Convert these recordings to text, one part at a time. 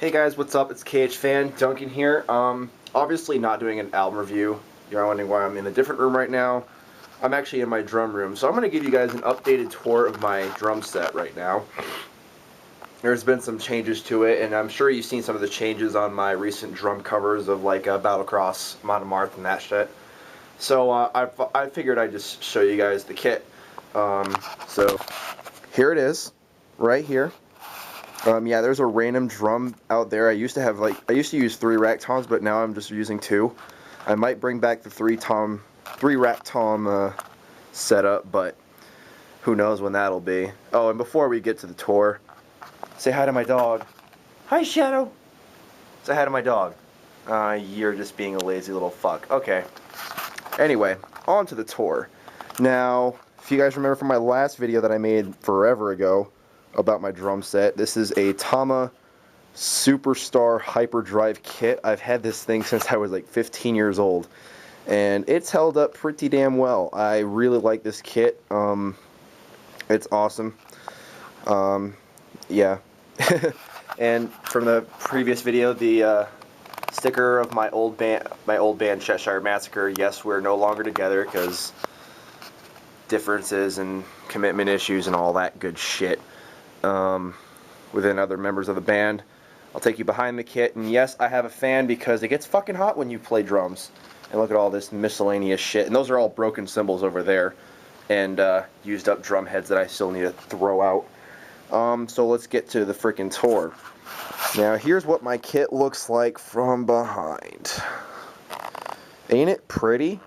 Hey guys, what's up? It's KH Fan Duncan here. Obviously not doing an album review. You're wondering why I'm in a different room right now. I'm actually in my drum room, so I'm going to give you guys an updated tour of my drum set right now. There's been some changes to it, and I'm sure you've seen some of the changes on my recent drum covers of like Battlecross, Monomarth, and that shit. So I figured I'd just show you guys the kit. So here it is, right here. Yeah, there's a random drum out there. I used to use 3 rack toms, but now I'm just using 2. I might bring back the 3 rack tom setup, but who knows when that'll be. Oh, and before we get to the tour, say hi to my dog. Hi, Shadow. Say hi to my dog. You're just being a lazy little fuck. Okay. Anyway, on to the tour. Now, if you guys remember from my last video that I made forever ago about my drum set, this is a Tama Superstar Hyperdrive kit. I've had this thing since I was like 15 years old, and it's held up pretty damn well. I really like this kit. It's awesome. Yeah. And from the previous video, the sticker of my old band Cheshire Massacre. Yes, we're no longer together because differences and commitment issues and all that good shit within other members of the band. I'll take you behind the kit, and yes, I have a fan because it gets fucking hot when you play drums. And look at all this miscellaneous shit, and those are all broken cymbals over there, and used up drum heads that I still need to throw out. So let's get to the freaking tour. Now here's what my kit looks like from behind. Ain't it pretty?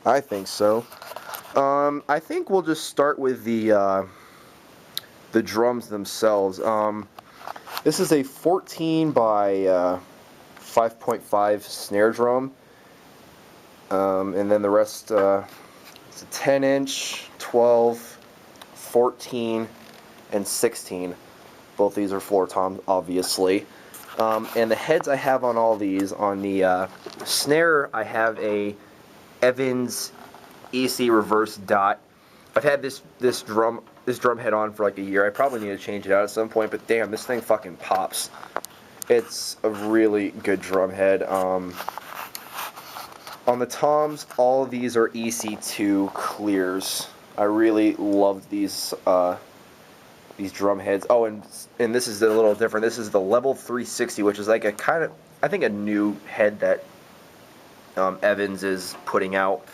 I think so. I think we'll just start with the drums themselves. This is a 14 by 5.5 snare drum, and then the rest, it's a 10-inch, 12, 14, and 16. Both these are floor toms, obviously. And the heads I have on all these, on the snare, I have a Evans EC reverse dot. I've had this drum head on for like a year. I probably need to change it out at some point, but damn, this thing fucking pops. It's a really good drum head. On the toms, all of these are EC2 clears. I really love these drum heads. Oh, and this is a little different. This is the Level 360, which is like a kind of, I think, a new head that Evans is putting out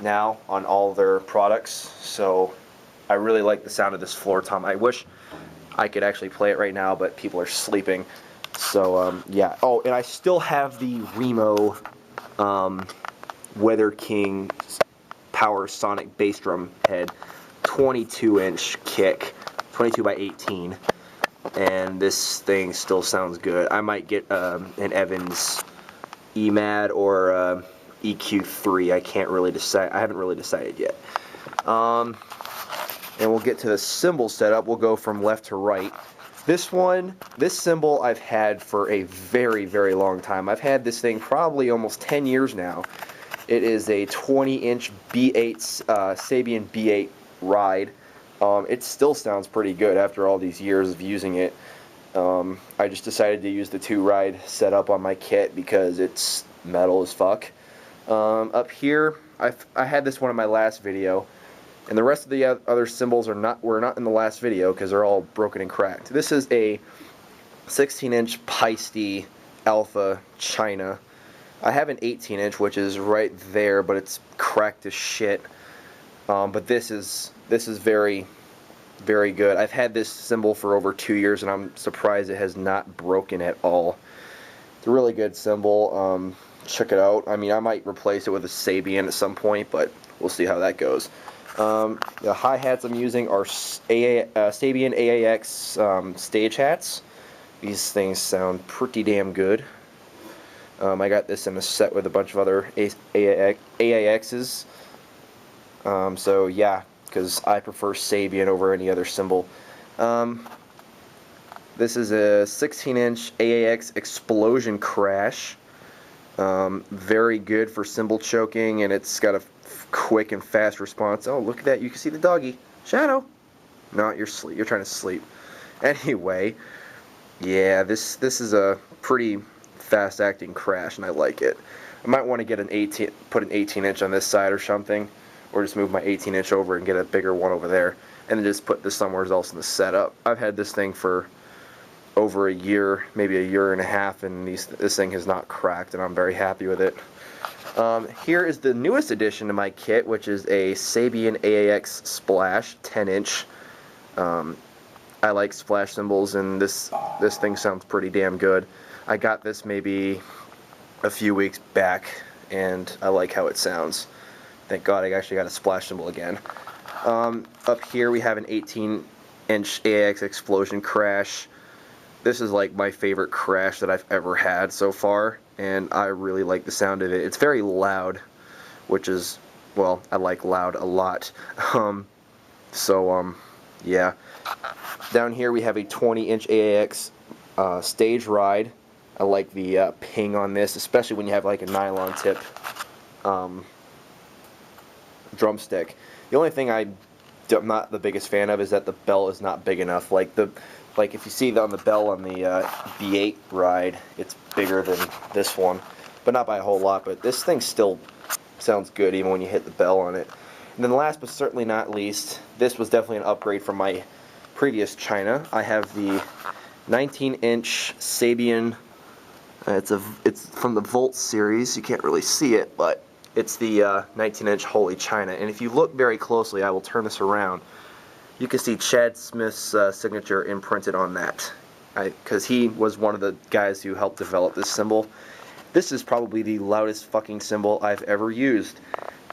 now on all their products. So I really like the sound of this floor tom. I wish I could actually play it right now, but people are sleeping. So yeah. Oh, and I still have the Remo Weather King Power Sonic bass drum head, 22-inch kick, 22 by 18, and this thing still sounds good. I might get an Evans EMAD or EQ3. I can't really decide. I haven't really decided yet. And we'll get to the cymbal setup. We'll go from left to right. This cymbal I've had for a very, very long time. I've had this thing probably almost 10 years now. It is a 20-inch B8 Sabian B8 ride. It still sounds pretty good after all these years of using it. I just decided to use the 2-ride setup on my kit because it's metal as fuck. Up here, I had this one in my last video, and the rest of the other cymbals were not in the last video because they're all broken and cracked. This is a 16-inch Paiste Alpha China. I have an 18-inch, which is right there, but it's cracked as shit. But this is very, very good. I've had this cymbal for over 2 years, and I'm surprised it has not broken at all. It's a really good cymbal. Check it out. I mean, I might replace it with a Sabian at some point, but we'll see how that goes. The hi-hats I'm using are Sabian AAX stage hats. These things sound pretty damn good. I got this in a set with a bunch of other AAXs. So yeah, because I prefer Sabian over any other cymbal. This is a 16-inch AAX Explosion Crash. Very good for cymbal choking, and it's got a quick and fast response. Oh, look at that. You can see the doggy. Shadow. No, you're trying to sleep. Anyway, Yeah, this is a pretty fast-acting crash, and I like it. I might want to get put an 18-inch on this side or something, or just move my 18-inch over and get a bigger one over there, and then just put this somewhere else in the setup. I've had this thing for over a year, maybe a year and a half, and this thing has not cracked, and I'm very happy with it. Here is the newest addition to my kit, which is a Sabian AAX Splash 10-inch. I like splash cymbals, and this thing sounds pretty damn good. I got this maybe a few weeks back, and I like how it sounds. Thank God I actually got a splash cymbal again. Up here we have an 18-inch AAX Explosion Crash. This is like my favorite crash that I've ever had so far, and I really like the sound of it. It's very loud, which is, well, I like loud a lot. Yeah. Down here we have a 20-inch AAX Stage Ride. I like the ping on this, especially when you have like a nylon tip drumstick. The only thing I'm not the biggest fan of is that the bell is not big enough. Like if you see on the bell on the B8 ride, it's bigger than this one, but not by a whole lot. But this thing still sounds good even when you hit the bell on it. And then last but certainly not least, this was definitely an upgrade from my previous China. I have the 19-inch Sabian. It's from the Volt series. You can't really see it, but it's the 19-inch Holy China. And if you look very closely, I will turn this around. You can see Chad Smith's signature imprinted on that, because he was one of the guys who helped develop this cymbal. This is probably the loudest fucking cymbal I've ever used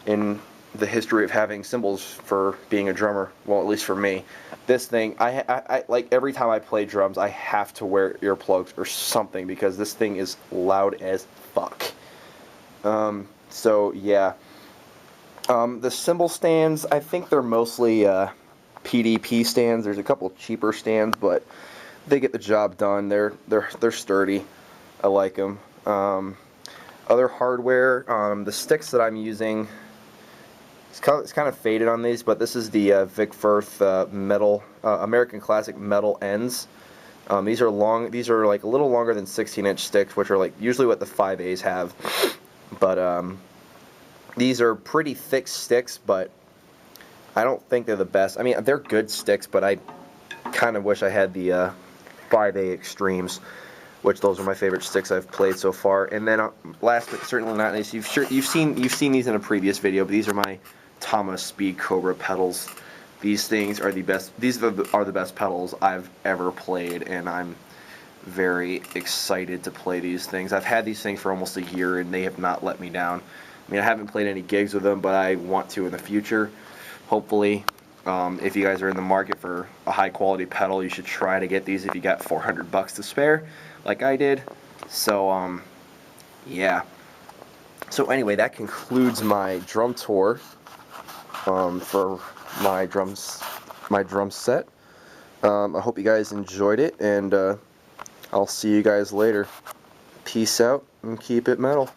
in the history of having cymbals for being a drummer. Well, at least for me. This thing, I like every time I play drums, I have to wear earplugs or something because this thing is loud as fuck. So yeah. The cymbal stands, I think they're mostly PDP stands. There's a couple cheaper stands, but they get the job done. They're sturdy. I like them. Other hardware, the sticks that I'm using, it's kind of faded on these, but this is the Vic Firth metal American Classic metal ends. These are long. These are like a little longer than 16-inch sticks, which are like usually what the 5As have. But these are pretty thick sticks, but I don't think they're the best. I mean, they're good sticks, but I kind of wish I had the 5A Extremes, which those are my favorite sticks I've played so far. And then last but certainly not least, you've seen these in a previous video, but these are my Tama Speed Cobra pedals. These things are the best. These are the best pedals I've ever played, and I'm very excited to play these things. I've had these things for almost a year, and they have not let me down. I mean, I haven't played any gigs with them, but I want to in the future. Hopefully, if you guys are in the market for a high-quality pedal, you should try to get these if you got $400 to spare, like I did. So, yeah. So anyway, that concludes my drum tour for my drum set. I hope you guys enjoyed it, and I'll see you guys later. Peace out and keep it metal.